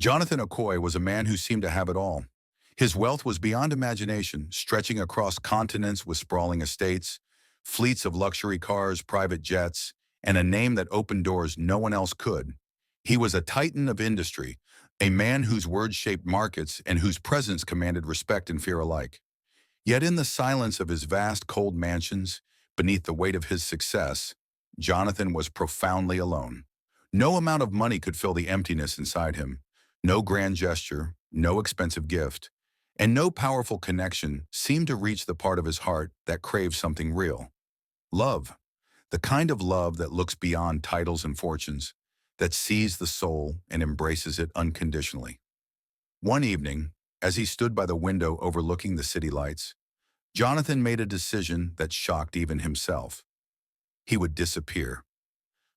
Jonathan Okoye was a man who seemed to have it all. His wealth was beyond imagination, stretching across continents with sprawling estates, fleets of luxury cars, private jets, and a name that opened doors no one else could. He was a titan of industry, a man whose words shaped markets and whose presence commanded respect and fear alike. Yet in the silence of his vast, cold mansions, beneath the weight of his success, Jonathan was profoundly alone. No amount of money could fill the emptiness inside him. No grand gesture, no expensive gift, and no powerful connection seemed to reach the part of his heart that craved something real. Love. The kind of love that looks beyond titles and fortunes, that sees the soul and embraces it unconditionally. One evening, as he stood by the window overlooking the city lights, Jonathan made a decision that shocked even himself. He would disappear.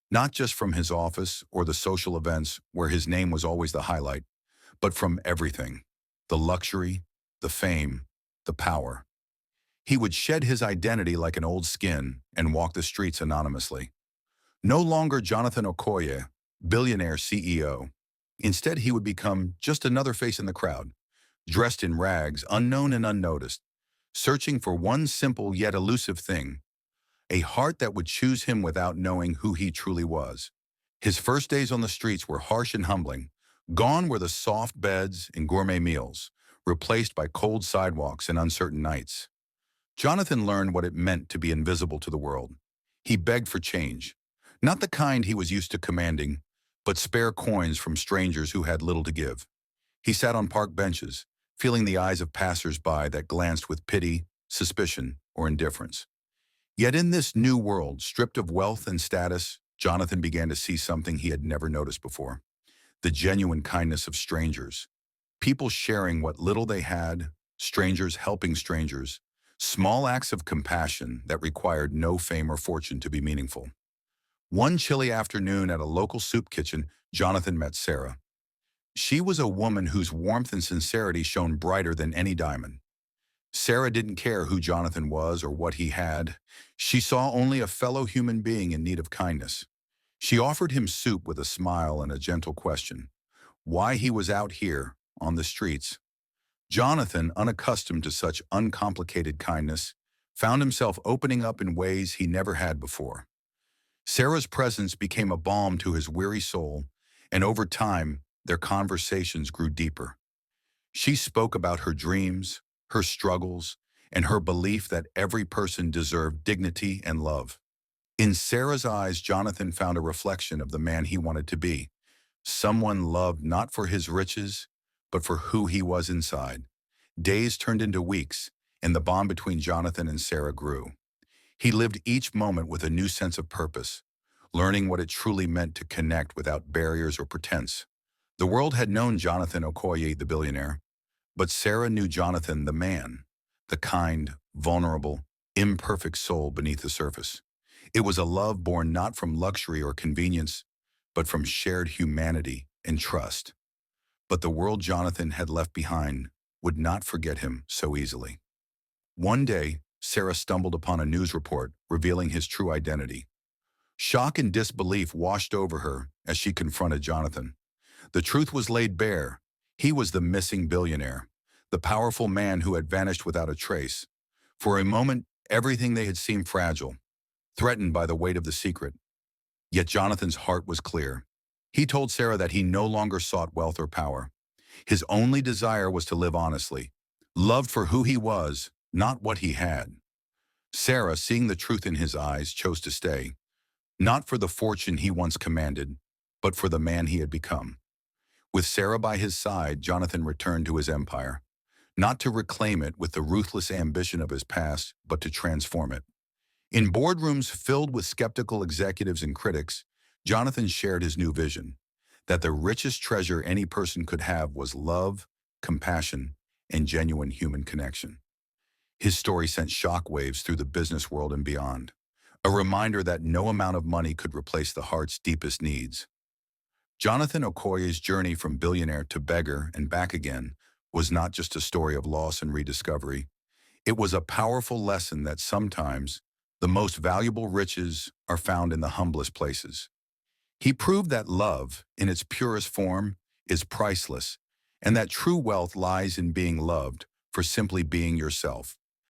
Not just from his office or the social events where his name was always the highlight, but from everything. The luxury, the fame, the power. He would shed his identity like an old skin and walk the streets anonymously. No longer Jonathan Okoye, billionaire CEO. Instead, he would become just another face in the crowd, dressed in rags, unknown and unnoticed, searching for one simple yet elusive thing: a heart that would choose him without knowing who he truly was. His first days on the streets were harsh and humbling. Gone were the soft beds and gourmet meals, replaced by cold sidewalks and uncertain nights. Jonathan learned what it meant to be invisible to the world. He begged for change, not the kind he was used to commanding, but spare coins from strangers who had little to give. He sat on park benches, feeling the eyes of passers-by that glanced with pity, suspicion, or indifference. Yet in this new world, stripped of wealth and status, Jonathan began to see something he had never noticed before: the genuine kindness of strangers. People sharing what little they had, strangers helping strangers, small acts of compassion that required no fame or fortune to be meaningful. One chilly afternoon at a local soup kitchen, Jonathan met Sarah. She was a woman whose warmth and sincerity shone brighter than any diamond. Sarah didn't care who Jonathan was or what he had. She saw only a fellow human being in need of kindness. She offered him soup with a smile and a gentle question: why he was out here, on the streets. Jonathan, unaccustomed to such uncomplicated kindness, found himself opening up in ways he never had before. Sarah's presence became a balm to his weary soul, and over time, their conversations grew deeper. She spoke about her dreams, her struggles, and her belief that every person deserved dignity and love. In Sarah's eyes, Jonathan found a reflection of the man he wanted to be, someone loved not for his riches, but for who he was inside. Days turned into weeks, and the bond between Jonathan and Sarah grew. He lived each moment with a new sense of purpose, learning what it truly meant to connect without barriers or pretense. The world had known Jonathan Okoye, the billionaire, but Sarah knew Jonathan, the man, the kind, vulnerable, imperfect soul beneath the surface. It was a love born not from luxury or convenience, but from shared humanity and trust. But the world Jonathan had left behind would not forget him so easily. One day, Sarah stumbled upon a news report revealing his true identity. Shock and disbelief washed over her as she confronted Jonathan. The truth was laid bare. He was the missing billionaire, the powerful man who had vanished without a trace. For a moment, everything they had seemed fragile, threatened by the weight of the secret. Yet Jonathan's heart was clear. He told Sarah that he no longer sought wealth or power. His only desire was to live honestly, loved for who he was, not what he had. Sarah, seeing the truth in his eyes, chose to stay, not for the fortune he once commanded, but for the man he had become. With Sarah by his side, Jonathan returned to his empire, not to reclaim it with the ruthless ambition of his past, but to transform it. In boardrooms filled with skeptical executives and critics, Jonathan shared his new vision, that the richest treasure any person could have was love, compassion, and genuine human connection. His story sent shockwaves through the business world and beyond, a reminder that no amount of money could replace the heart's deepest needs. Jonathan Okoye's journey from billionaire to beggar and back again was not just a story of loss and rediscovery. It was a powerful lesson that sometimes the most valuable riches are found in the humblest places. He proved that love, in its purest form, is priceless, and that true wealth lies in being loved for simply being yourself.